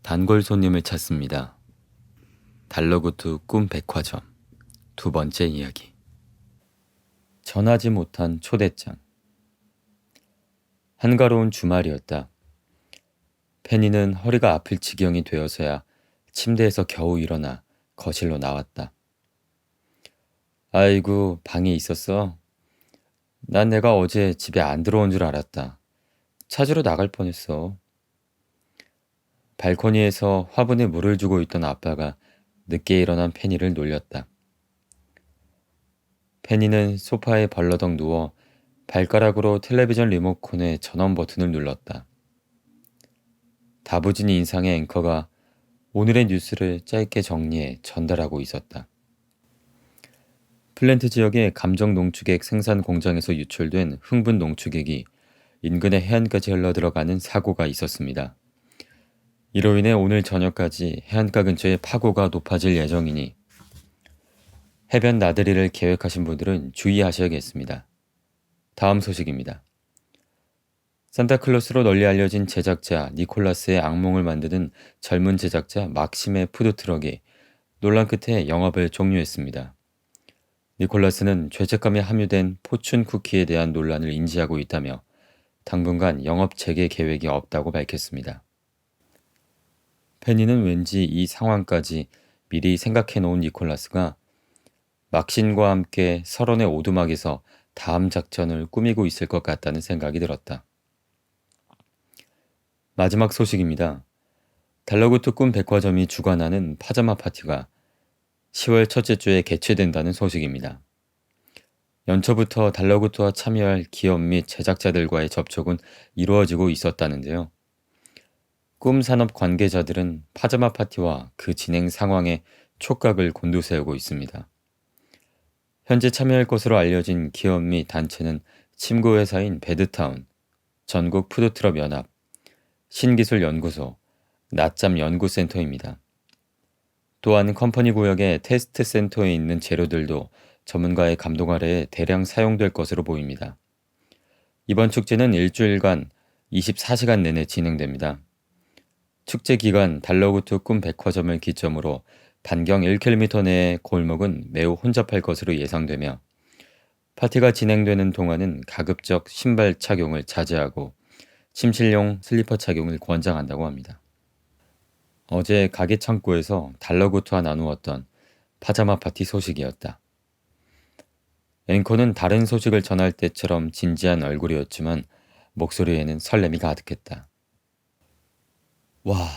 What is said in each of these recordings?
단골 손님을 찾습니다. 달러구트 꿈 백화점 두 번째 이야기. 전하지 못한 초대장. 한가로운 주말이었다. 페니는 허리가 아플 지경이 되어서야 침대에서 겨우 일어나 거실로 나왔다. 아이고, 방에 있었어? 난 내가 어제 집에 안 들어온 줄 알았다. 찾으러 나갈 뻔했어. 발코니에서 화분에 물을 주고 있던 아빠가 늦게 일어난 페니를 놀렸다. 페니는 소파에 벌러덩 누워 발가락으로 텔레비전 리모컨의 전원 버튼을 눌렀다. 다부진 인상의 앵커가 오늘의 뉴스를 짧게 정리해 전달하고 있었다. 플랜트 지역의 감정 농축액 생산 공장에서 유출된 흥분 농축액이 인근의 해안까지 흘러들어가는 사고가 있었습니다. 이로 인해 오늘 저녁까지 해안가 근처에 파고가 높아질 예정이니 해변 나들이를 계획하신 분들은 주의하셔야겠습니다. 다음 소식입니다. 산타클로스로 널리 알려진 제작자 니콜라스의 악몽을 만드는 젊은 제작자 막심의 푸드트럭이 논란 끝에 영업을 종료했습니다. 니콜라스는 죄책감에 함유된 포춘 쿠키에 대한 논란을 인지하고 있다며 당분간 영업 재개 계획이 없다고 밝혔습니다. 페니는 왠지 이 상황까지 미리 생각해 놓은 니콜라스가 막신과 함께 설원의 오두막에서 다음 작전을 꾸미고 있을 것 같다는 생각이 들었다. 마지막 소식입니다. 달러구트 꿈 백화점이 주관하는 파자마 파티가 10월 첫째 주에 개최된다는 소식입니다. 연초부터 달러구트와 참여할 기업 및 제작자들과의 접촉은 이루어지고 있었다는데요. 꿈 산업 관계자들은 파자마 파티와 그 진행 상황에 촉각을 곤두세우고 있습니다. 현재 참여할 것으로 알려진 기업 및 단체는 침구회사인 배드타운, 전국 푸드트럭 연합, 신기술연구소, 낮잠 연구센터입니다. 또한 컴퍼니 구역의 테스트 센터에 있는 재료들도 전문가의 감독 아래에 대량 사용될 것으로 보입니다. 이번 축제는 일주일간 24시간 내내 진행됩니다. 축제 기간 달러구트 꿈 백화점을 기점으로 반경 1km 내의 골목은 매우 혼잡할 것으로 예상되며 파티가 진행되는 동안은 가급적 신발 착용을 자제하고 침실용 슬리퍼 착용을 권장한다고 합니다. 어제 가게 창고에서 달러구트와 나누었던 파자마 파티 소식이었다. 앵커는 다른 소식을 전할 때처럼 진지한 얼굴이었지만 목소리에는 설렘이 가득했다. 와,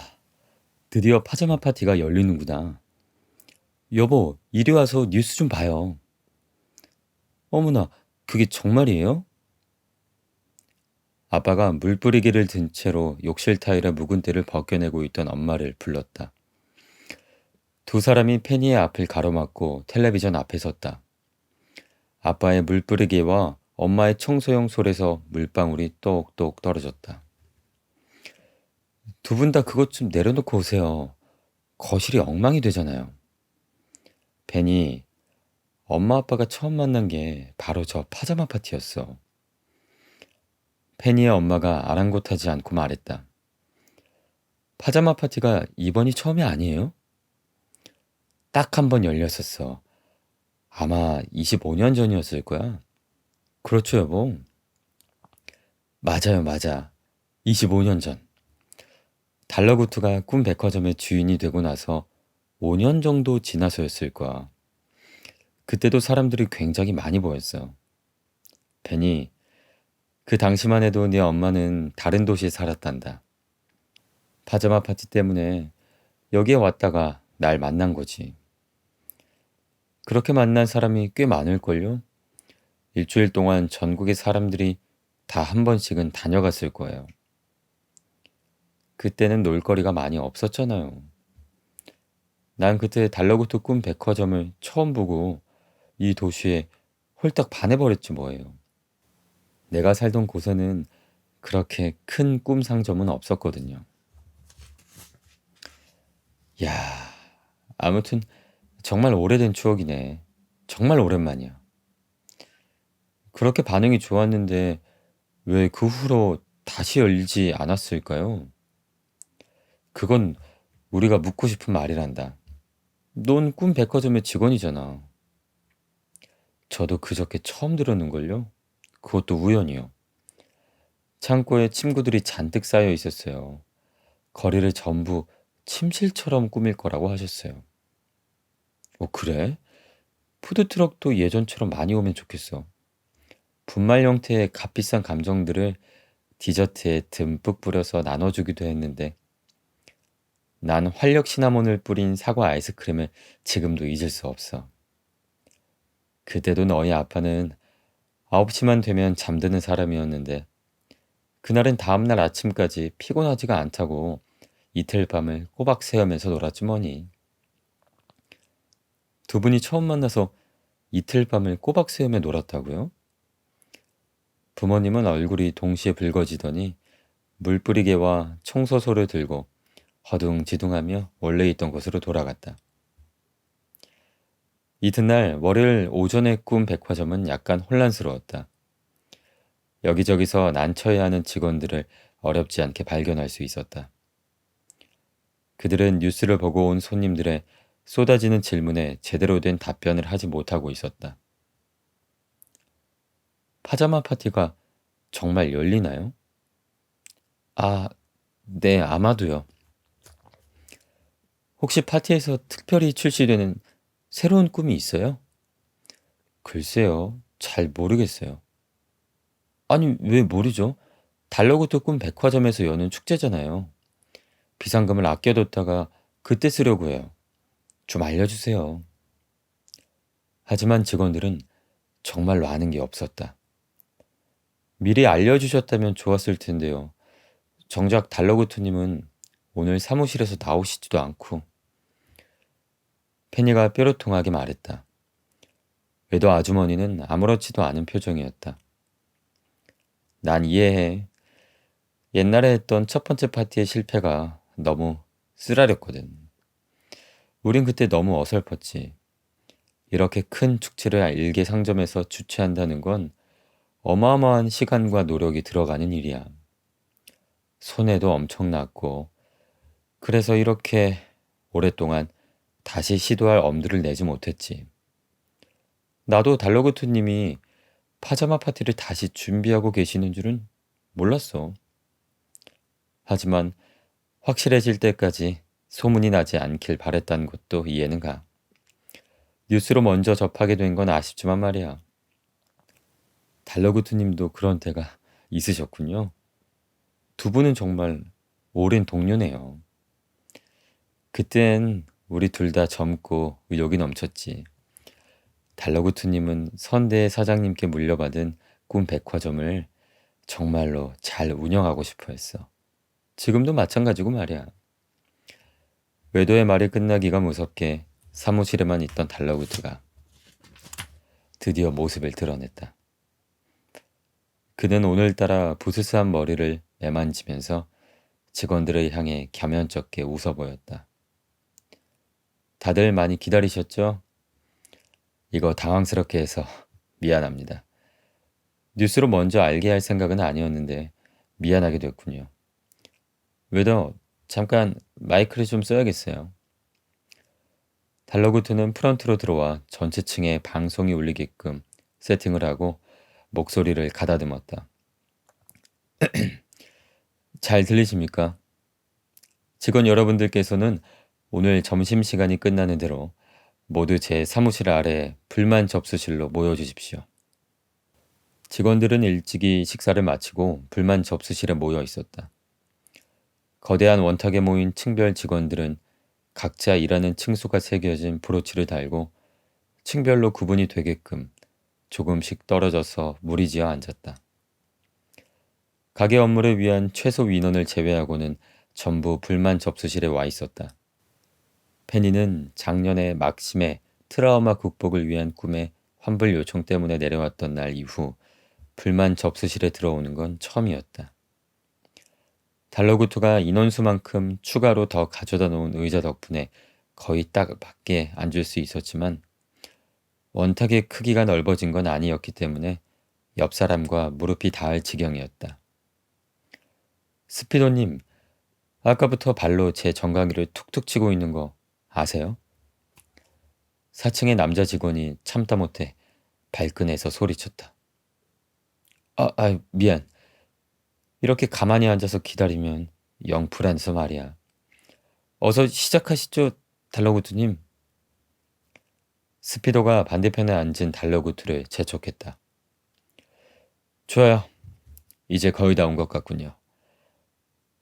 드디어 파자마 파티가 열리는구나. 여보, 이리 와서 뉴스 좀 봐요. 어머나, 그게 정말이에요? 아빠가 물 뿌리기를 든 채로 욕실 타일의 묵은 때를 벗겨내고 있던 엄마를 불렀다. 두 사람이 페니의 앞을 가로막고 텔레비전 앞에 섰다. 아빠의 물 뿌리기와 엄마의 청소용 솔에서 물방울이 똑똑 떨어졌다. 두 분 다 그것 좀 내려놓고 오세요. 거실이 엉망이 되잖아요. 페니, 엄마 아빠가 처음 만난 게 바로 저 파자마 파티였어. 페니의 엄마가 아랑곳하지 않고 말했다. 파자마 파티가 이번이 처음이 아니에요? 딱 한 번 열렸었어. 아마 25년 전이었을 거야. 그렇죠, 여보? 맞아요, 맞아. 25년 전. 달러구트가 꿈 백화점의 주인이 되고 나서 5년 정도 지나서였을 거야. 그때도 사람들이 굉장히 많이 보였어. 베니, 그 당시만 해도 네 엄마는 다른 도시에 살았단다. 파자마 파티 때문에 여기에 왔다가 날 만난 거지. 그렇게 만난 사람이 꽤 많을걸요? 일주일 동안 전국의 사람들이 다 한 번씩은 다녀갔을 거예요. 그때는 놀거리가 많이 없었잖아요. 난 그때 달러구트 꿈 백화점을 처음 보고 이 도시에 홀딱 반해버렸지 뭐예요. 내가 살던 곳에는 그렇게 큰 꿈 상점은 없었거든요. 야, 아무튼 정말 오래된 추억이네. 정말 오랜만이야. 그렇게 반응이 좋았는데 왜 그 후로 다시 열리지 않았을까요? 그건 우리가 묻고 싶은 말이란다. 넌 꿈 백화점의 직원이잖아. 저도 그저께 처음 들었는걸요? 그것도 우연이요. 창고에 침구들이 잔뜩 쌓여 있었어요. 거리를 전부 침실처럼 꾸밀 거라고 하셨어요. 그래? 푸드트럭도 예전처럼 많이 오면 좋겠어. 분말 형태의 값비싼 감정들을 디저트에 듬뿍 뿌려서 나눠주기도 했는데 난 활력 시나몬을 뿌린 사과 아이스크림을 지금도 잊을 수 없어. 그때도 너희 아빠는 9시만 되면 잠드는 사람이었는데 그날은 다음날 아침까지 피곤하지가 않다고 이틀 밤을 꼬박 새우면서 놀았지 뭐니. 두 분이 처음 만나서 이틀 밤을 꼬박 새우며 놀았다고요? 부모님은 얼굴이 동시에 붉어지더니 물 뿌리개와 청소소를 들고 허둥지둥하며 원래 있던 곳으로 돌아갔다. 이튿날 월요일 오전에 꾼 백화점은 약간 혼란스러웠다. 여기저기서 난처해야 하는 직원들을 어렵지 않게 발견할 수 있었다. 그들은 뉴스를 보고 온 손님들의 쏟아지는 질문에 제대로 된 답변을 하지 못하고 있었다. 파자마 파티가 정말 열리나요? 아, 네, 아마도요. 혹시 파티에서 특별히 출시되는 새로운 꿈이 있어요? 글쎄요, 잘 모르겠어요. 아니, 왜 모르죠? 달러구트 꿈 백화점에서 여는 축제잖아요. 비상금을 아껴뒀다가 그때 쓰려고 해요. 좀 알려주세요. 하지만 직원들은 정말로 아는 게 없었다. 미리 알려주셨다면 좋았을 텐데요. 정작 달러구트님은 오늘 사무실에서 나오시지도 않고 페니가 뾰루통하게 말했다. 외도 아주머니는 아무렇지도 않은 표정이었다. 난 이해해. 옛날에 했던 첫 번째 파티의 실패가 너무 쓰라렸거든. 우린 그때 너무 어설펐지. 이렇게 큰 축제를 일개 상점에서 주최한다는 건 어마어마한 시간과 노력이 들어가는 일이야. 손해도 엄청났고, 그래서 이렇게 오랫동안 다시 시도할 엄두를 내지 못했지. 나도 달러구트님이 파자마 파티를 다시 준비하고 계시는 줄은 몰랐어. 하지만 확실해질 때까지 소문이 나지 않길 바랬다는 것도 이해는 가. 뉴스로 먼저 접하게 된 건 아쉽지만 말이야. 달러구트님도 그런 때가 있으셨군요. 두 분은 정말 오랜 동료네요. 그땐 우리 둘 다 젊고 의욕이 넘쳤지. 달러구트님은 선대 사장님께 물려받은 꿈 백화점을 정말로 잘 운영하고 싶어 했어. 지금도 마찬가지고 말이야. 외도의 말이 끝나기가 무섭게 사무실에만 있던 달러구트가 드디어 모습을 드러냈다. 그는 오늘따라 부스스한 머리를 매만지면서 직원들을 향해 겸연쩍게 웃어 보였다. 다들 많이 기다리셨죠? 이거 당황스럽게 해서 미안합니다. 뉴스로 먼저 알게 할 생각은 아니었는데 미안하게 됐군요. 웨더, 잠깐 마이크를 좀 써야겠어요. 달러구트는 프런트로 들어와 전체 층에 방송이 울리게끔 세팅을 하고 목소리를 가다듬었다. 잘 들리십니까? 직원 여러분들께서는 오늘 점심시간이 끝나는 대로 모두 제 사무실 아래 불만 접수실로 모여주십시오. 직원들은 일찍이 식사를 마치고 불만 접수실에 모여 있었다. 거대한 원탁에 모인 층별 직원들은 각자 일하는 층수가 새겨진 브로치를 달고 층별로 구분이 되게끔 조금씩 떨어져서 무리지어 앉았다. 가게 업무를 위한 최소 인원을 제외하고는 전부 불만 접수실에 와 있었다. 페니는 작년에 막심의 트라우마 극복을 위한 꿈의 환불 요청 때문에 내려왔던 날 이후 불만 접수실에 들어오는 건 처음이었다. 달러구트가 인원수만큼 추가로 더 가져다 놓은 의자 덕분에 거의 딱 밖에 앉을 수 있었지만 원탁의 크기가 넓어진 건 아니었기 때문에 옆 사람과 무릎이 닿을 지경이었다. 스피도님, 아까부터 발로 제 정강이를 툭툭 치고 있는 거 아세요? 4층의 남자 직원이 참다 못해 발끈해서 소리쳤다. 미안. 이렇게 가만히 앉아서 기다리면 영 불안해서 말이야. 어서 시작하시죠, 달러구트님. 스피도가 반대편에 앉은 달러구트를 재촉했다. 좋아요. 이제 거의 다 온 것 같군요.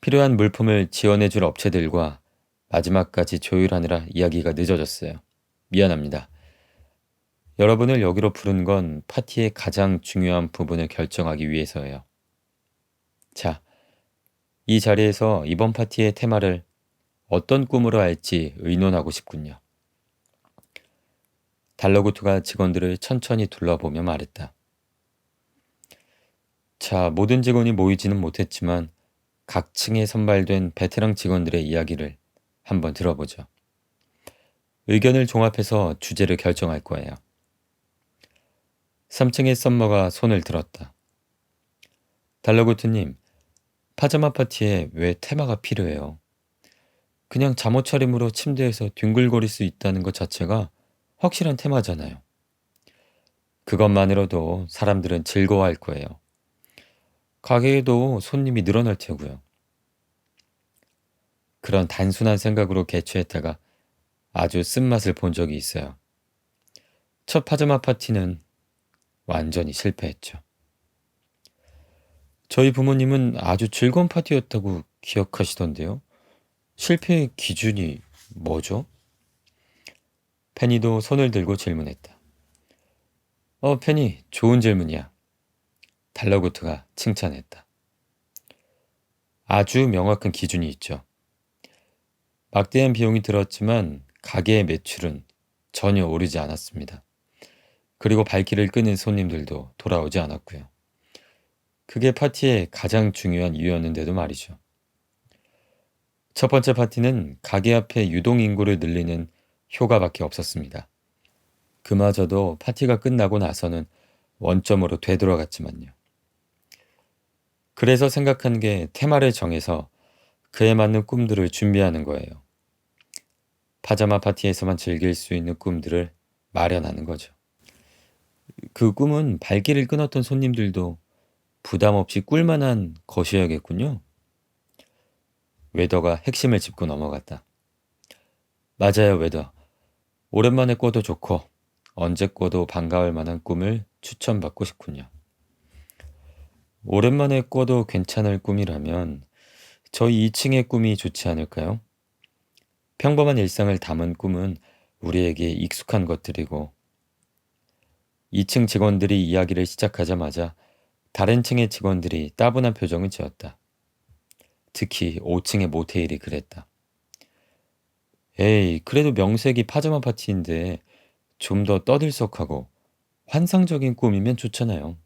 필요한 물품을 지원해줄 업체들과 마지막까지 조율하느라 이야기가 늦어졌어요. 미안합니다. 여러분을 여기로 부른 건 파티의 가장 중요한 부분을 결정하기 위해서예요. 자, 이 자리에서 이번 파티의 테마를 어떤 꿈으로 할지 의논하고 싶군요. 달러구트가 직원들을 천천히 둘러보며 말했다. 자, 모든 직원이 모이지는 못했지만 각 층에 선발된 베테랑 직원들의 이야기를 한번 들어보죠. 의견을 종합해서 주제를 결정할 거예요. 3층의 썸머가 손을 들었다. 달러구트님, 파자마 파티에 왜 테마가 필요해요? 그냥 잠옷 차림으로 침대에서 뒹굴거릴 수 있다는 것 자체가 확실한 테마잖아요. 그것만으로도 사람들은 즐거워할 거예요. 가게에도 손님이 늘어날 테고요. 그런 단순한 생각으로 개최했다가 아주 쓴맛을 본 적이 있어요. 첫 파자마 파티는 완전히 실패했죠. 저희 부모님은 아주 즐거운 파티였다고 기억하시던데요. 실패의 기준이 뭐죠? 페니도 손을 들고 질문했다. 페니, 좋은 질문이야. 달러구트가 칭찬했다. 아주 명확한 기준이 있죠. 막대한 비용이 들었지만 가게의 매출은 전혀 오르지 않았습니다. 그리고 발길을 끄는 손님들도 돌아오지 않았고요. 그게 파티의 가장 중요한 이유였는데도 말이죠. 첫 번째 파티는 가게 앞에 유동 인구를 늘리는 효과밖에 없었습니다. 그마저도 파티가 끝나고 나서는 원점으로 되돌아갔지만요. 그래서 생각한 게 테마를 정해서 그에 맞는 꿈들을 준비하는 거예요. 파자마 파티에서만 즐길 수 있는 꿈들을 마련하는 거죠. 그 꿈은 발길을 끊었던 손님들도 부담 없이 꿀만한 것이어야겠군요. 웨더가 핵심을 짚고 넘어갔다. 맞아요, 웨더. 오랜만에 꿔도 좋고 언제 꿔도 반가울 만한 꿈을 추천받고 싶군요. 오랜만에 꿔도 괜찮을 꿈이라면 저희 2층의 꿈이 좋지 않을까요? 평범한 일상을 담은 꿈은 우리에게 익숙한 것들이고 2층 직원들이 이야기를 시작하자마자 다른 층의 직원들이 따분한 표정을 지었다. 특히 5층의 모테일이 그랬다. 에이, 그래도 명색이 파자마 파티인데 좀 더 떠들썩하고 환상적인 꿈이면 좋잖아요.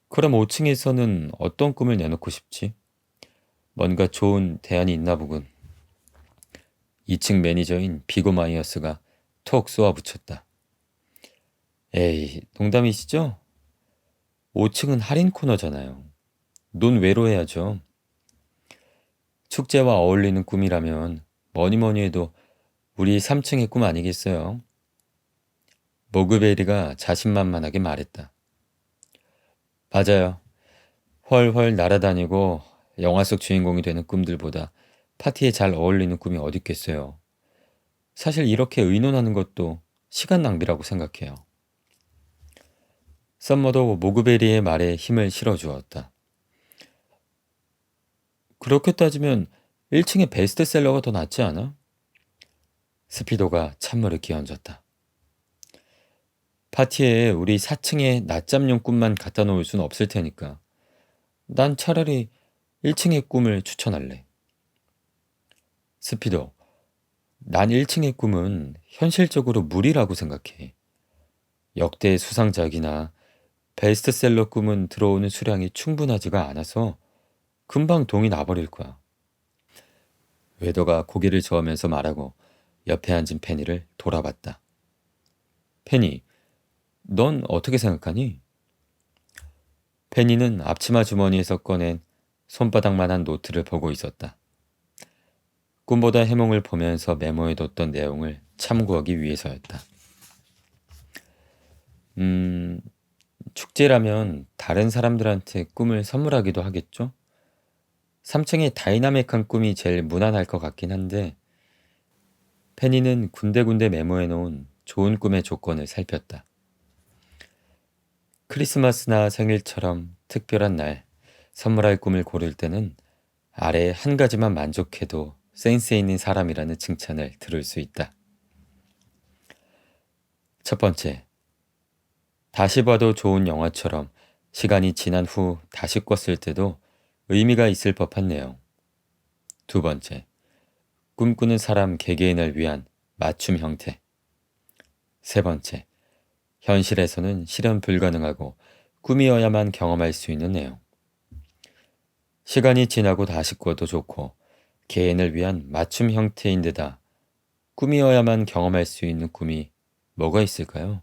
그럼 5층에서는 어떤 꿈을 내놓고 싶지? 뭔가 좋은 대안이 있나 보군. 2층 매니저인 비고 마이어스가 톡 쏘아붙였다. 에이, 농담이시죠? 5층은 할인 코너잖아요. 논외로 해야죠. 축제와 어울리는 꿈이라면 뭐니 해도 우리 3층의 꿈 아니겠어요? 모그베리가 자신만만하게 말했다. 맞아요. 훨훨 날아다니고 영화 속 주인공이 되는 꿈들보다 파티에 잘 어울리는 꿈이 어딨겠어요. 사실 이렇게 의논하는 것도 시간 낭비라고 생각해요. 썸머도 모그베리의 말에 힘을 실어주었다. 그렇게 따지면 1층의 베스트셀러가 더 낫지 않아? 스피도가 찬물을 끼얹었다. 파티에 우리 4층에 낮잠용 꿈만 갖다 놓을 순 없을 테니까. 난 차라리 1층의 꿈을 추천할래. 스피도, 난 1층의 꿈은 현실적으로 무리라고 생각해. 역대 수상작이나 베스트셀러 꿈은 들어오는 수량이 충분하지가 않아서 금방 동이 나버릴 거야. 웨더가 고개를 저으면서 말하고 옆에 앉은 페니를 돌아봤다. 페니, 넌 어떻게 생각하니? 페니는 앞치마 주머니에서 꺼낸 손바닥만한 노트를 보고 있었다. 꿈보다 해몽을 보면서 메모해뒀던 내용을 참고하기 위해서였다. 축제라면 다른 사람들한테 꿈을 선물하기도 하겠죠? 3층의 다이나믹한 꿈이 제일 무난할 것 같긴 한데 페니는 군데군데 메모해놓은 좋은 꿈의 조건을 살폈다. 크리스마스나 생일처럼 특별한 날 선물할 꿈을 고를 때는 아래 한 가지만 만족해도 센스 있는 사람이라는 칭찬을 들을 수 있다. 첫 번째, 다시 봐도 좋은 영화처럼 시간이 지난 후 다시 꿨을 때도 의미가 있을 법한 내용. 두 번째, 꿈꾸는 사람 개개인을 위한 맞춤 형태. 세 번째, 현실에서는 실현 불가능하고 꿈이어야만 경험할 수 있는 내용. 시간이 지나고 다시 꿔도 좋고 개인을 위한 맞춤 형태인데다 꿈이어야만 경험할 수 있는 꿈이 뭐가 있을까요?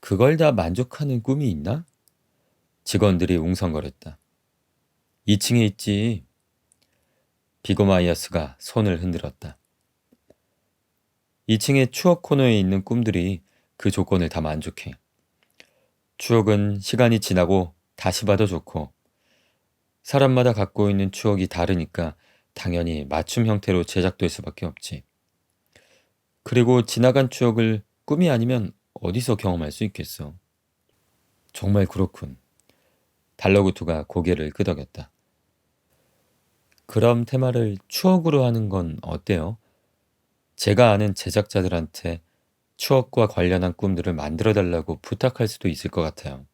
그걸 다 만족하는 꿈이 있나? 직원들이 웅성거렸다. 2층에 있지. 비고마이어스가 손을 흔들었다. 2층의 추억 코너에 있는 꿈들이 그 조건을 다 만족해. 추억은 시간이 지나고 다시 봐도 좋고 사람마다 갖고 있는 추억이 다르니까 당연히 맞춤 형태로 제작될 수밖에 없지. 그리고 지나간 추억을 꿈이 아니면 어디서 경험할 수 있겠어. 정말 그렇군. 달러구투가 고개를 끄덕였다. 그럼 테마를 추억으로 하는 건 어때요? 제가 아는 제작자들한테 추억과 관련한 꿈들을 만들어달라고 부탁할 수도 있을 것 같아요.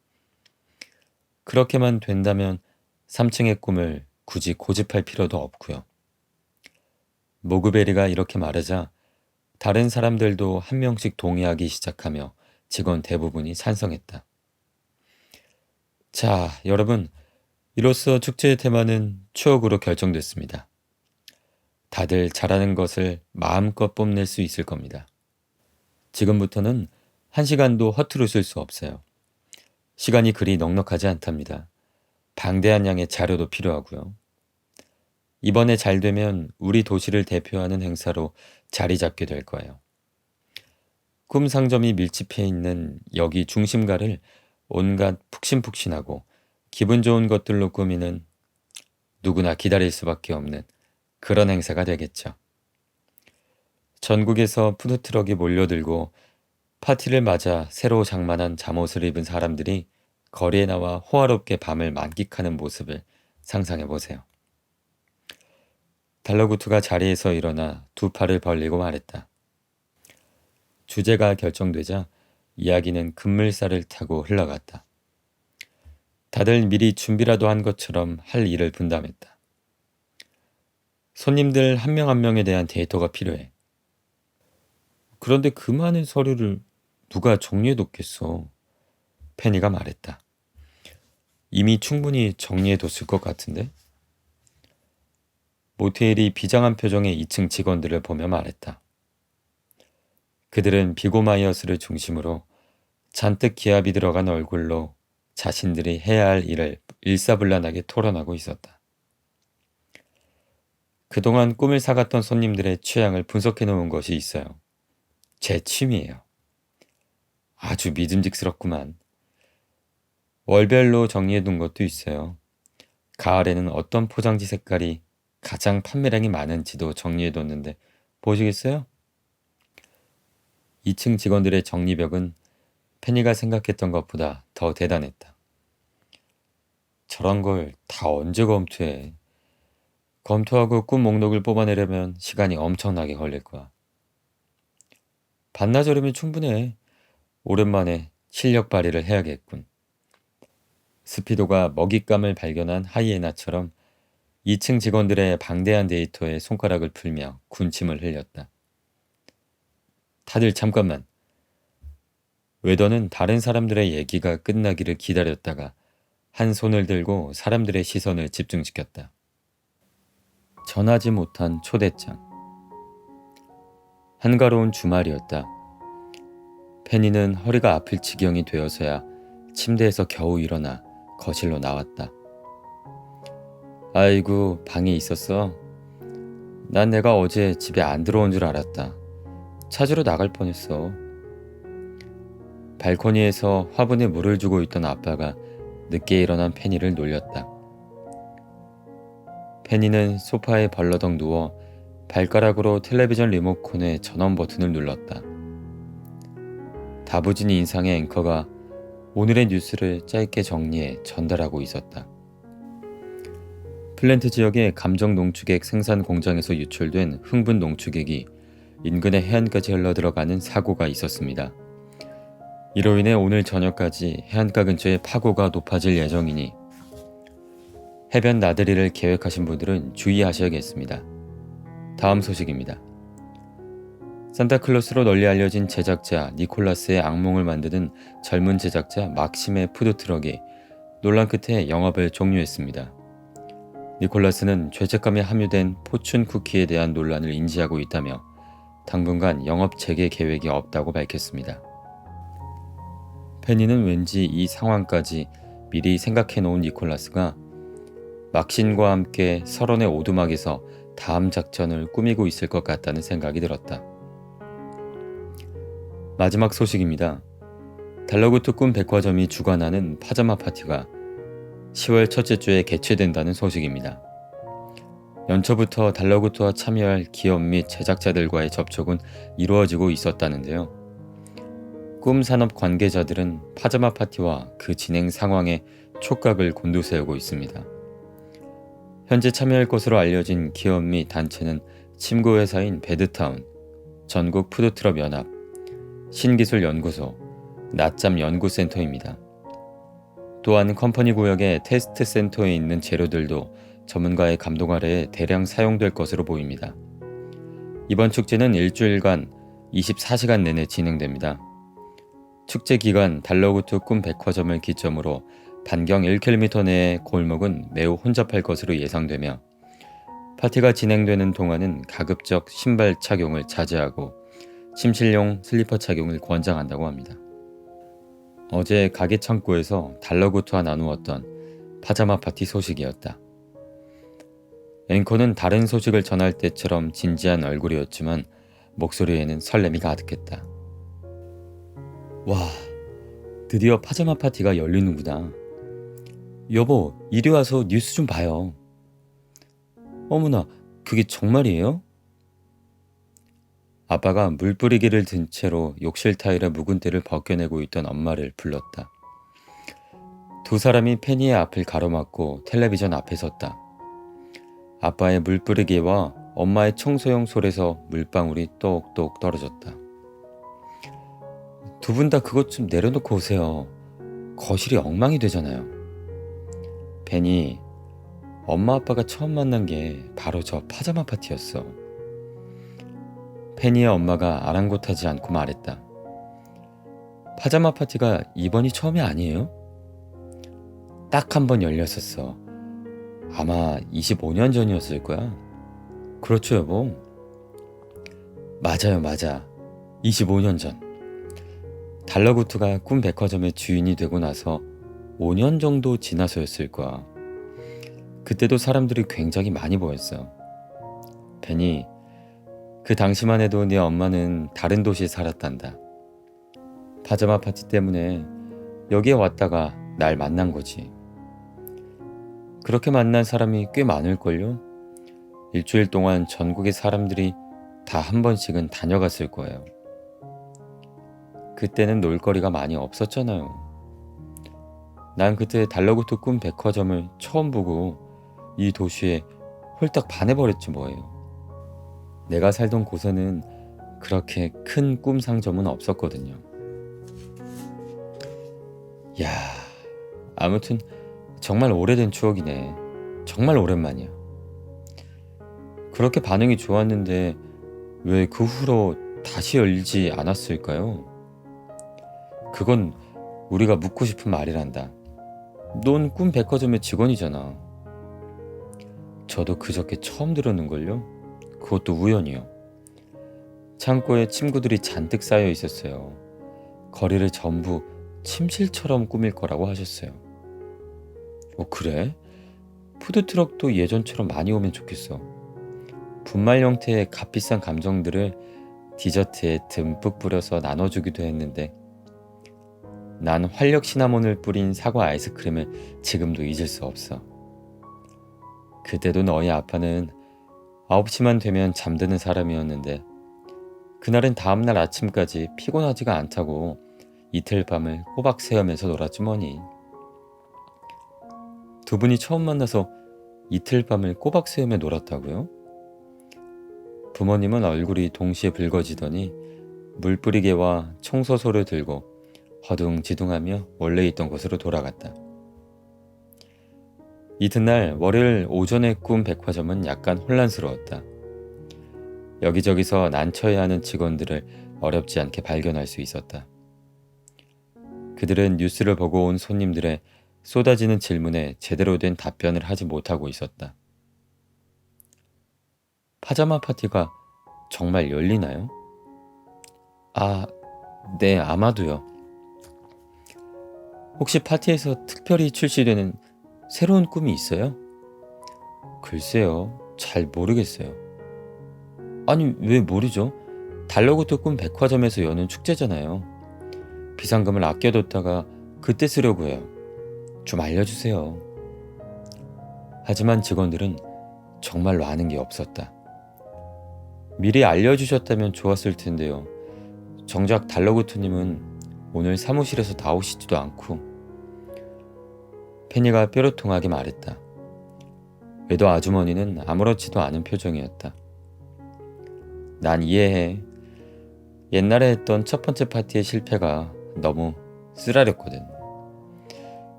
그렇게만 된다면 3층의 꿈을 굳이 고집할 필요도 없고요. 모그베리가 이렇게 말하자 다른 사람들도 한 명씩 동의하기 시작하며 직원 대부분이 찬성했다. 자, 여러분, 이로써 축제의 테마는 추억으로 결정됐습니다. 다들 잘하는 것을 마음껏 뽐낼 수 있을 겁니다. 지금부터는 1시간도 허투루 쓸 수 없어요. 시간이 그리 넉넉하지 않답니다. 방대한 양의 자료도 필요하고요. 이번에 잘 되면 우리 도시를 대표하는 행사로 자리 잡게 될 거예요. 꿈 상점이 밀집해 있는 여기 중심가를 온갖 푹신푹신하고 기분 좋은 것들로 꾸미는 누구나 기다릴 수밖에 없는 그런 행사가 되겠죠. 전국에서 푸드트럭이 몰려들고 파티를 맞아 새로 장만한 잠옷을 입은 사람들이 거리에 나와 호화롭게 밤을 만끽하는 모습을 상상해 보세요. 달러구투가 자리에서 일어나 두 팔을 벌리고 말했다. 주제가 결정되자 이야기는 급물살을 타고 흘러갔다. 다들 미리 준비라도 한 것처럼 할 일을 분담했다. 손님들 한 명 한 명에 대한 데이터가 필요해. 그런데 그 많은 서류를 누가 정리해뒀겠어? 페니가 말했다. 이미 충분히 정리해뒀을 것 같은데? 모테일이 비장한 표정의 2층 직원들을 보며 말했다. 그들은 비고마이어스를 중심으로 잔뜩 기압이 들어간 얼굴로 자신들이 해야 할 일을 일사불란하게 토론하고 있었다. 그동안 꿈을 사갔던 손님들의 취향을 분석해 놓은 것이 있어요. 제 취미예요. 아주 믿음직스럽구만. 월별로 정리해 둔 것도 있어요. 가을에는 어떤 포장지 색깔이 가장 판매량이 많은지도 정리해 뒀는데 보시겠어요? 2층 직원들의 정리벽은 페니가 생각했던 것보다 더 대단했다. 저런 걸 다 언제 검토해? 검토하고 꿈 목록을 뽑아내려면 시간이 엄청나게 걸릴 거야. 반나절이면 충분해. 오랜만에 실력 발휘를 해야겠군. 스피도가 먹잇감을 발견한 하이에나처럼 2층 직원들의 방대한 데이터에 손가락을 풀며 군침을 흘렸다. 다들 잠깐만. 웨더는 다른 사람들의 얘기가 끝나기를 기다렸다가 한 손을 들고 사람들의 시선을 집중시켰다. 전하지 못한 초대장. 한가로운 주말이었다. 페니는 허리가 아플 지경이 되어서야 침대에서 겨우 일어나 거실로 나왔다. 아이고, 방에 있었어. 난 내가 어제 집에 안 들어온 줄 알았다. 찾으러 나갈 뻔했어. 발코니에서 화분에 물을 주고 있던 아빠가 늦게 일어난 페니를 놀렸다. 페니는 소파에 벌러덩 누워 발가락으로 텔레비전 리모컨의 전원 버튼을 눌렀다. 다부진 인상의 앵커가 오늘의 뉴스를 짧게 정리해 전달하고 있었다. 플랜트 지역의 감정 농축액 생산 공장에서 유출된 흥분 농축액이 인근의 해안까지 흘러들어가는 사고가 있었습니다. 이로 인해 오늘 저녁까지 해안가 근처의 파고가 높아질 예정이니 해변 나들이를 계획하신 분들은 주의하셔야겠습니다. 다음 소식입니다. 산타클로스로 널리 알려진 제작자 니콜라스의 악몽을 만드는 젊은 제작자 막심의 푸드트럭이 논란 끝에 영업을 종료했습니다. 니콜라스는 죄책감이 함유된 포춘 쿠키에 대한 논란을 인지하고 있다며 당분간 영업 재개 계획이 없다고 밝혔습니다. 페니는 왠지 이 상황까지 미리 생각해 놓은 니콜라스가 막신과 함께 설원의 오두막에서 다음 작전을 꾸미고 있을 것 같다는 생각이 들었다. 마지막 소식입니다. 달러구트 꿈 백화점이 주관하는 파자마 파티가 10월 첫째 주에 개최된다는 소식입니다. 연초부터 달러구트와 참여할 기업 및 제작자들과의 접촉은 이루어지고 있었다는데요. 꿈 산업 관계자들은 파자마 파티와 그 진행 상황에 촉각을 곤두세우고 있습니다. 현재 참여할 것으로 알려진 기업 및 단체는 침구회사인 배드타운, 전국 푸드트럭 연합, 신기술연구소, 낮잠 연구센터입니다. 또한 컴퍼니 구역의 테스트 센터에 있는 재료들도 전문가의 감독 아래에 대량 사용될 것으로 보입니다. 이번 축제는 일주일간 24시간 내내 진행됩니다. 축제 기간 달러구트 꿈 백화점을 기점으로 반경 1km 내의 골목은 매우 혼잡할 것으로 예상되며 파티가 진행되는 동안은 가급적 신발 착용을 자제하고 침실용 슬리퍼 착용을 권장한다고 합니다. 어제 가게 창고에서 달러구트와 나누었던 파자마 파티 소식이었다. 앵커는 다른 소식을 전할 때처럼 진지한 얼굴이었지만 목소리에는 설렘이 가득했다. 와, 드디어 파자마 파티가 열리는구나. 여보, 이리 와서 뉴스 좀 봐요. 어머나, 그게 정말이에요? 아빠가 물 뿌리기를 든 채로 욕실 타일의 묵은 때를 벗겨내고 있던 엄마를 불렀다. 두 사람이 페니의 앞을 가로막고 텔레비전 앞에 섰다. 아빠의 물 뿌리기와 엄마의 청소용 솔에서 물방울이 똑똑 떨어졌다. 두 분 다 그것 좀 내려놓고 오세요. 거실이 엉망이 되잖아요. 페니, 엄마 아빠가 처음 만난 게 바로 저 파자마 파티였어. 페니의 엄마가 아랑곳하지 않고 말했다. 파자마 파티가 이번이 처음이 아니에요? 딱 한 번 열렸었어. 아마 25년 전이었을 거야. 그렇죠, 여보? 맞아요, 맞아. 25년 전. 달러구트가 꿈 백화점의 주인이 되고 나서 5년 정도 지나서였을 거야. 그때도 사람들이 굉장히 많이 보였어. 베니, 그 당시만 해도 네 엄마는 다른 도시에 살았단다. 파자마 파티 때문에 여기에 왔다가 날 만난 거지. 그렇게 만난 사람이 꽤 많을걸요? 일주일 동안 전국의 사람들이 다 한 번씩은 다녀갔을 거예요. 그때는 놀거리가 많이 없었잖아요. 난 그때 달러구트 꿈 백화점을 처음 보고 이 도시에 홀딱 반해버렸지 뭐예요. 내가 살던 곳에는 그렇게 큰 꿈 상점은 없었거든요. 야, 아무튼 정말 오래된 추억이네. 정말 오랜만이야. 그렇게 반응이 좋았는데 왜 그 후로 다시 열리지 않았을까요? 그건 우리가 묻고 싶은 말이란다. 넌 꿈 백화점의 직원이잖아. 저도 그저께 처음 들었는걸요? 그것도 우연이요. 창고에 침구들이 잔뜩 쌓여 있었어요. 거리를 전부 침실처럼 꾸밀 거라고 하셨어요. 그래? 푸드트럭도 예전처럼 많이 오면 좋겠어. 분말 형태의 값비싼 감정들을 디저트에 듬뿍 뿌려서 나눠주기도 했는데 난 활력 시나몬을 뿌린 사과 아이스크림을 지금도 잊을 수 없어. 그때도 너희 아빠는 9시만 되면 잠드는 사람이었는데 그날은 다음날 아침까지 피곤하지가 않다고 이틀 밤을 꼬박 새우면서 놀았지 뭐니. 두 분이 처음 만나서 이틀 밤을 꼬박 새우며 놀았다고요? 부모님은 얼굴이 동시에 붉어지더니 물뿌리개와 청소소를 들고 허둥지둥하며 원래 있던 곳으로 돌아갔다. 이튿날 월요일 오전에 꾼 백화점은 약간 혼란스러웠다. 여기저기서 난처해하는 직원들을 어렵지 않게 발견할 수 있었다. 그들은 뉴스를 보고 온 손님들의 쏟아지는 질문에 제대로 된 답변을 하지 못하고 있었다. 파자마 파티가 정말 열리나요? 아, 네, 아마도요. 혹시 파티에서 특별히 출시되는 새로운 꿈이 있어요? 글쎄요, 잘 모르겠어요. 아니, 왜 모르죠? 달러구트 꿈 백화점에서 여는 축제잖아요. 비상금을 아껴뒀다가 그때 쓰려고 해요. 좀 알려주세요. 하지만 직원들은 정말로 아는 게 없었다. 미리 알려주셨다면 좋았을 텐데요. 정작 달러구트님은 오늘 사무실에서 나오시지도 않고. 페니가 뾰루통하게 말했다. 외도 아주머니는 아무렇지도 않은 표정이었다. 난 이해해. 옛날에 했던 첫 번째 파티의 실패가 너무 쓰라렸거든.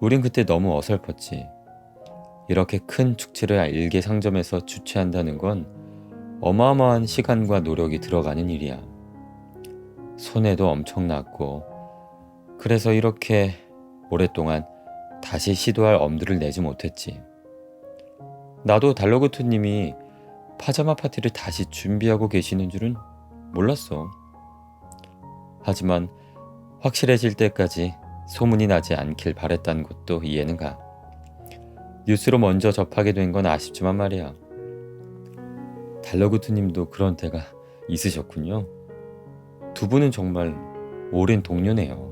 우린 그때 너무 어설펐지. 이렇게 큰 축제를 일개 상점에서 주최한다는 건 어마어마한 시간과 노력이 들어가는 일이야. 손해도 엄청났고, 그래서 이렇게 오랫동안 다시 시도할 엄두를 내지 못했지. 나도 달러구트님이 파자마 파티를 다시 준비하고 계시는 줄은 몰랐어. 하지만 확실해질 때까지 소문이 나지 않길 바랬다는 것도 이해는 가. 뉴스로 먼저 접하게 된 건 아쉽지만 말이야. 달러구트님도 그런 때가 있으셨군요. 두 분은 정말 오랜 동료네요.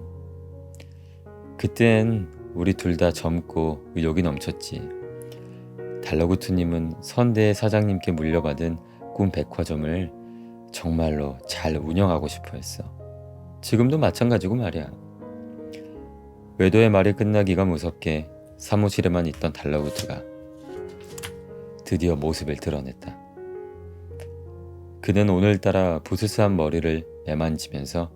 그땐 우리 둘 다 젊고 의욕이 넘쳤지. 달러구트님은 선대 사장님께 물려받은 꿈 백화점을 정말로 잘 운영하고 싶어 했어. 지금도 마찬가지고 말이야. 외도의 말이 끝나기가 무섭게 사무실에만 있던 달러구트가 드디어 모습을 드러냈다. 그는 오늘따라 부스스한 머리를 매만지면서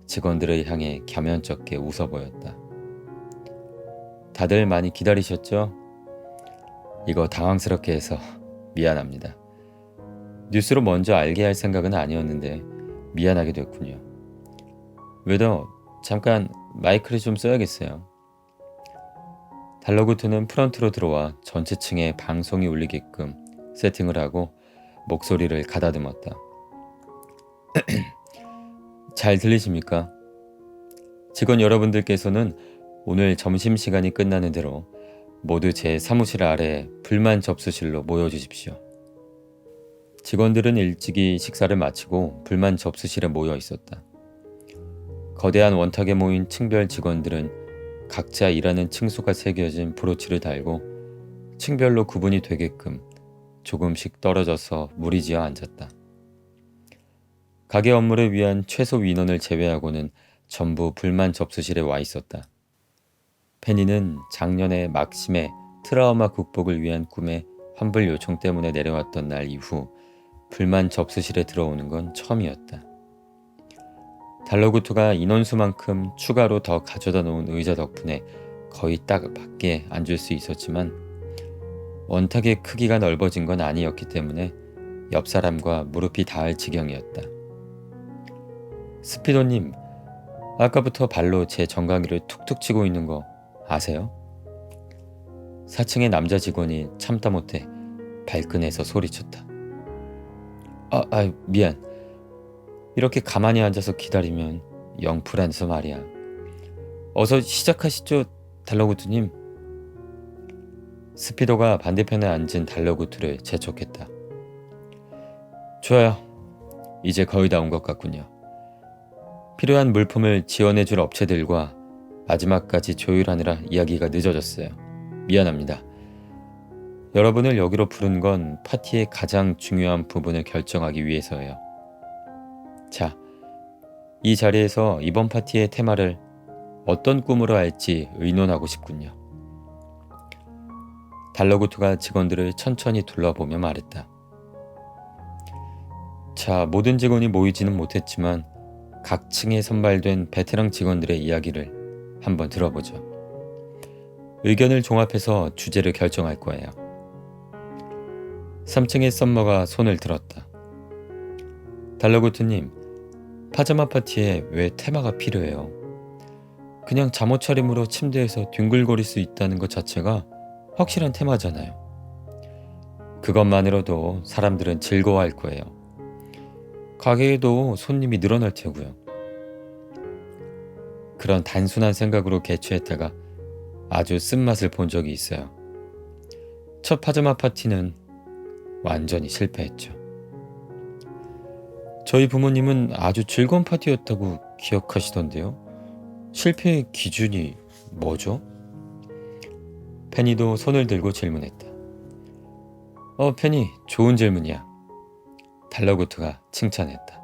직원들을 향해 겸연쩍게 웃어 보였다. 다들 많이 기다리셨죠? 이거 당황스럽게 해서 미안합니다. 뉴스로 먼저 알게 할 생각은 아니었는데 미안하게 됐군요. 웨더, 잠깐 마이크를 좀 써야겠어요. 달러구트는 프런트로 들어와 전체 층에 방송이 울리게끔 세팅을 하고 목소리를 가다듬었다. 잘 들리십니까? 직원 여러분들께서는 오늘 점심시간이 끝나는 대로 모두 제 사무실 아래 불만 접수실로 모여주십시오. 직원들은 일찍이 식사를 마치고 불만 접수실에 모여 있었다. 거대한 원탁에 모인 층별 직원들은 각자 일하는 층수가 새겨진 브로치를 달고 층별로 구분이 되게끔 조금씩 떨어져서 무리지어 앉았다. 가게 업무를 위한 최소 인원을 제외하고는 전부 불만 접수실에 와 있었다. 페니는 작년에 막심의 트라우마 극복을 위한 꿈의 환불 요청 때문에 내려왔던 날 이후 불만 접수실에 들어오는 건 처음이었다. 달러구트가 인원수만큼 추가로 더 가져다 놓은 의자 덕분에 거의 딱 밖에 앉을 수 있었지만 원탁의 크기가 넓어진 건 아니었기 때문에 옆 사람과 무릎이 닿을 지경이었다. 스피도님, 아까부터 발로 제 정강이를 툭툭 치고 있는 거 아세요? 4층의 남자 직원이 참다 못해 발끈해서 소리쳤다. 미안. 이렇게 가만히 앉아서 기다리면 영 불안해서 말이야. 어서 시작하시죠, 달러구트님. 스피도가 반대편에 앉은 달러구트를 재촉했다. 좋아요. 이제 거의 다 온 것 같군요. 필요한 물품을 지원해줄 업체들과 마지막까지 조율하느라 이야기가 늦어졌어요. 미안합니다. 여러분을 여기로 부른 건 파티의 가장 중요한 부분을 결정하기 위해서예요. 자, 이 자리에서 이번 파티의 테마를 어떤 꿈으로 할지 의논하고 싶군요. 달러구트가 직원들을 천천히 둘러보며 말했다. 자, 모든 직원이 모이지는 못했지만 각 층에 선발된 베테랑 직원들의 이야기를 한번 들어보죠. 의견을 종합해서 주제를 결정할 거예요. 3층의 썸머가 손을 들었다. 달러구트님, 파자마 파티에 왜 테마가 필요해요? 그냥 잠옷 차림으로 침대에서 뒹굴거릴 수 있다는 것 자체가 확실한 테마잖아요. 그것만으로도 사람들은 즐거워할 거예요. 가게에도 손님이 늘어날 테고요. 그런 단순한 생각으로 개최했다가 아주 쓴맛을 본 적이 있어요. 첫 파자마 파티는 완전히 실패했죠. 저희 부모님은 아주 즐거운 파티였다고 기억하시던데요. 실패의 기준이 뭐죠? 페니도 손을 들고 질문했다. 페니, 좋은 질문이야. 달러구트가 칭찬했다.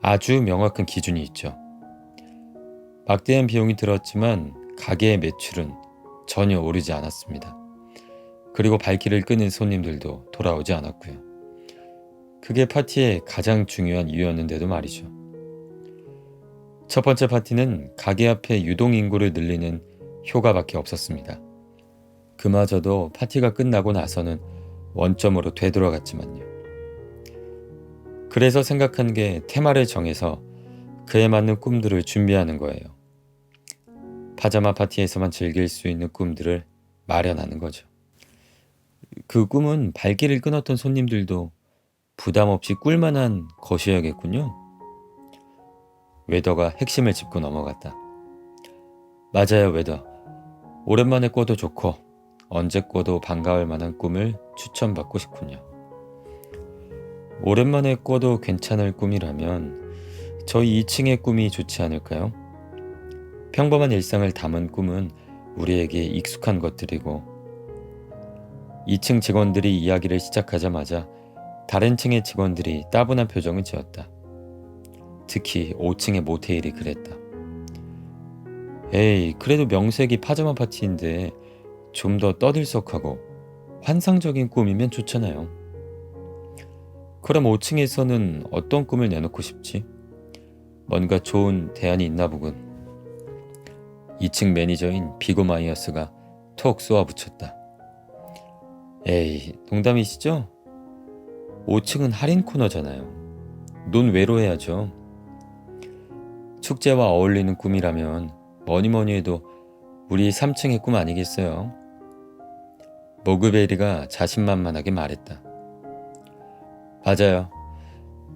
아주 명확한 기준이 있죠. 막대한 비용이 들었지만 가게의 매출은 전혀 오르지 않았습니다. 그리고 발길을 끄는 손님들도 돌아오지 않았고요. 그게 파티의 가장 중요한 이유였는데도 말이죠. 첫 번째 파티는 가게 앞에 유동인구를 늘리는 효과밖에 없었습니다. 그마저도 파티가 끝나고 나서는 원점으로 되돌아갔지만요. 그래서 생각한 게 테마를 정해서 그에 맞는 꿈들을 준비하는 거예요. 파자마 파티에서만 즐길 수 있는 꿈들을 마련하는 거죠. 그 꿈은 발길을 끊었던 손님들도 부담 없이 꿀만한 것이어야겠군요. 웨더가 핵심을 짚고 넘어갔다. 맞아요, 웨더. 오랜만에 꿔도 좋고 언제 꿔도 반가울 만한 꿈을 추천받고 싶군요. 오랜만에 꿔도 괜찮을 꿈이라면 저희 2층의 꿈이 좋지 않을까요? 평범한 일상을 담은 꿈은 우리에게 익숙한 것들이고 2층 직원들이 이야기를 시작하자마자 다른 층의 직원들이 따분한 표정을 지었다. 특히 5층의 모테일이 그랬다. 에이, 그래도 명색이 파자마 파티인데 좀 더 떠들썩하고 환상적인 꿈이면 좋잖아요. 그럼 5층에서는 어떤 꿈을 내놓고 싶지? 뭔가 좋은 대안이 있나 보군. 2층 매니저인 비고 마이어스가 톡 쏘아붙였다. 에이, 농담이시죠? 5층은 할인 코너잖아요. 논외로 해야죠. 축제와 어울리는 꿈이라면 뭐니뭐니 해도 우리 3층의 꿈 아니겠어요? 모그베리가 자신만만하게 말했다. 맞아요.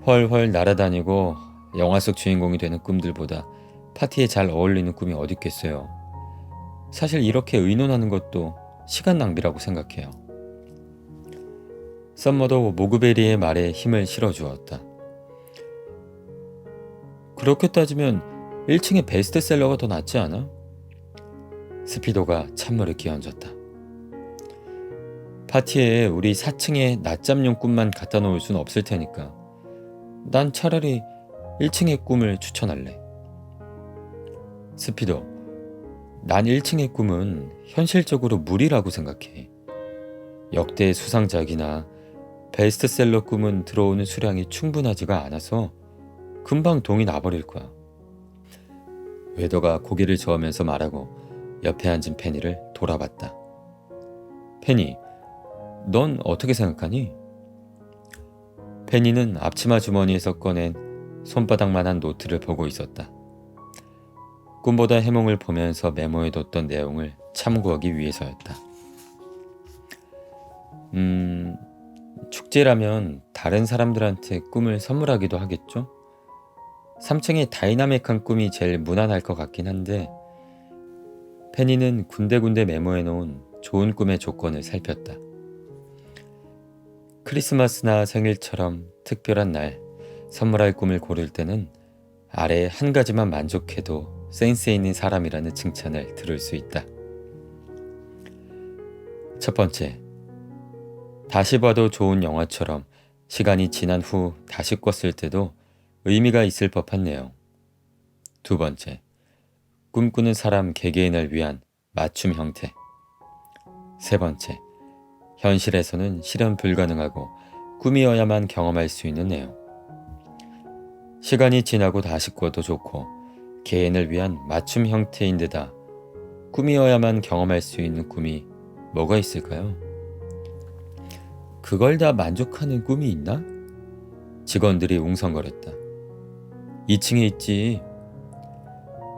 훨훨 날아다니고 영화 속 주인공이 되는 꿈들보다 파티에 잘 어울리는 꿈이 어디 있겠어요. 사실 이렇게 의논하는 것도 시간 낭비라고 생각해요. 썸머도 모그베리의 말에 힘을 실어주었다. 그렇게 따지면 1층의 베스트셀러가 더 낫지 않아? 스피도가 찬물을 끼얹었다. 파티에 우리 4층에 낮잠용 꿈만 갖다 놓을 순 없을 테니까 난 차라리 1층의 꿈을 추천할래. 스피도, 난 1층의 꿈은 현실적으로 무리라고 생각해. 역대 수상작이나 베스트셀러 꿈은 들어오는 수량이 충분하지가 않아서 금방 동이 나버릴 거야. 웨더가 고개를 저으면서 말하고 옆에 앉은 페니를 돌아봤다. 페니, 넌 어떻게 생각하니? 페니는 앞치마 주머니에서 꺼낸 손바닥만한 노트를 보고 있었다. 꿈보다 해몽을 보면서 메모해뒀던 내용을 참고하기 위해서였다. 축제라면 다른 사람들한테 꿈을 선물하기도 하겠죠? 3층의 다이나믹한 꿈이 제일 무난할 것 같긴 한데 페니는 군데군데 메모해놓은 좋은 꿈의 조건을 살폈다. 크리스마스나 생일처럼 특별한 날 선물할 꿈을 고를 때는 아래 한 가지만 만족해도 센스 있는 사람이라는 칭찬을 들을 수 있다. 첫 번째, 다시 봐도 좋은 영화처럼 시간이 지난 후 다시 껐을 때도 의미가 있을 법한 내용. 두 번째, 꿈꾸는 사람 개개인을 위한 맞춤 형태. 세 번째, 현실에서는 실현 불가능하고 꿈이어야만 경험할 수 있는 내용. 시간이 지나고 다시 꿔도 좋고 개인을 위한 맞춤 형태인데다 꿈이어야만 경험할 수 있는 꿈이 뭐가 있을까요? 그걸 다 만족하는 꿈이 있나? 직원들이 웅성거렸다. 2층에 있지.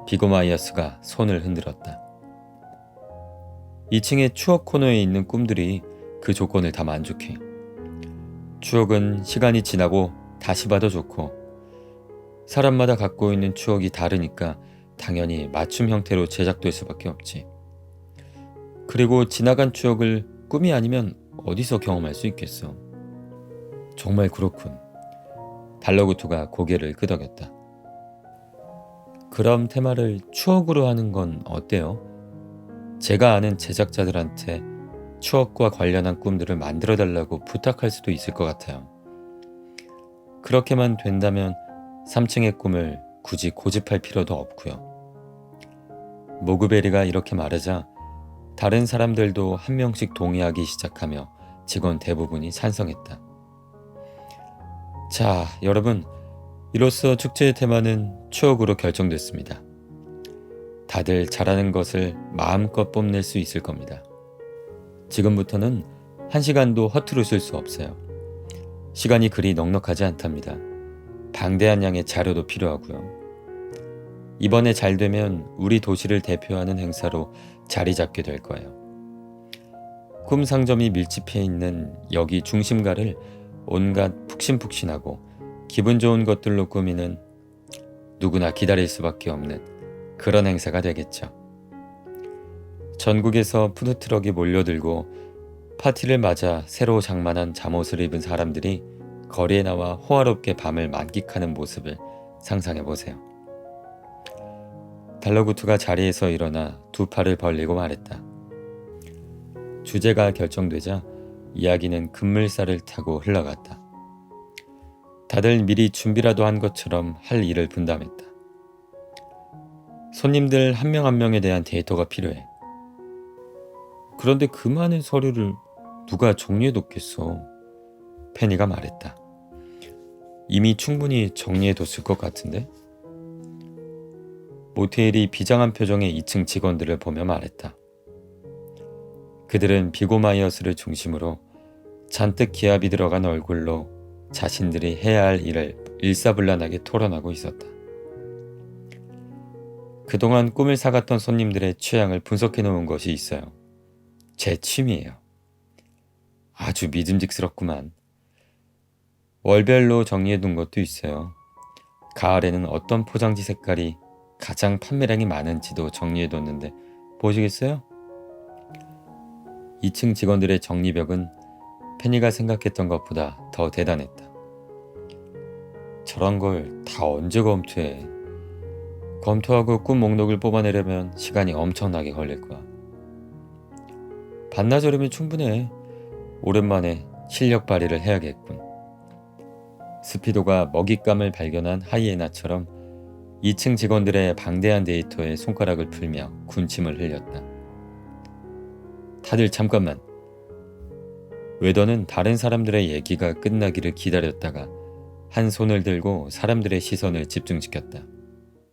비고마이어스가 손을 흔들었다. 2층의 추억 코너에 있는 꿈들이 그 조건을 다 만족해. 추억은 시간이 지나고 다시 봐도 좋고 사람마다 갖고 있는 추억이 다르니까 당연히 맞춤 형태로 제작될 수밖에 없지. 그리고 지나간 추억을 꿈이 아니면 어디서 경험할 수 있겠어. 정말 그렇군. 달러구투가 고개를 끄덕였다. 그럼 테마를 추억으로 하는 건 어때요? 제가 아는 제작자들한테 추억과 관련한 꿈들을 만들어달라고 부탁할 수도 있을 것 같아요. 그렇게만 된다면 3층의 꿈을 굳이 고집할 필요도 없고요. 모그베리가 이렇게 말하자 다른 사람들도 한 명씩 동의하기 시작하며 직원 대부분이 찬성했다. 자, 여러분, 이로써 축제의 테마는 추억으로 결정됐습니다. 다들 잘하는 것을 마음껏 뽐낼 수 있을 겁니다. 지금부터는 1시간도 허투루 쓸 수 없어요. 시간이 그리 넉넉하지 않답니다. 방대한 양의 자료도 필요하고요. 이번에 잘 되면 우리 도시를 대표하는 행사로 자리 잡게 될 거예요. 꿈 상점이 밀집해 있는 여기 중심가를 온갖 푹신푹신하고 기분 좋은 것들로 꾸미는 누구나 기다릴 수밖에 없는 그런 행사가 되겠죠. 전국에서 푸드트럭이 몰려들고 파티를 맞아 새로 장만한 잠옷을 입은 사람들이 거리에 나와 호화롭게 밤을 만끽하는 모습을 상상해보세요. 달러구투가 자리에서 일어나 두 팔을 벌리고 말했다. 주제가 결정되자 이야기는 급물살을 타고 흘러갔다. 다들 미리 준비라도 한 것처럼 할 일을 분담했다. 손님들 한 명 한 명에 대한 데이터가 필요해. 그런데 그 많은 서류를 누가 정리해뒀겠어? 페니가 말했다. 이미 충분히 정리해뒀을 것 같은데? 모테일이 비장한 표정의 2층 직원들을 보며 말했다. 그들은 비고마이어스를 중심으로 잔뜩 기압이 들어간 얼굴로 자신들이 해야 할 일을 일사불란하게 토론하고 있었다. 그동안 꿈을 사갔던 손님들의 취향을 분석해 놓은 것이 있어요. 제 취미예요. 아주 믿음직스럽구만. 월별로 정리해둔 것도 있어요. 가을에는 어떤 포장지 색깔이 가장 판매량이 많은지도 정리해뒀는데 보시겠어요? 2층 직원들의 정리벽은 페니가 생각했던 것보다 더 대단했다. 저런 걸 다 언제 검토해? 검토하고 꿈 목록을 뽑아내려면 시간이 엄청나게 걸릴 거야. 반나절이면 충분해. 오랜만에 실력 발휘를 해야겠군. 스피도가 먹잇감을 발견한 하이에나처럼 2층 직원들의 방대한 데이터에 손가락을 풀며 군침을 흘렸다. 다들 잠깐만. 웨더는 다른 사람들의 얘기가 끝나기를 기다렸다가 한 손을 들고 사람들의 시선을 집중시켰다.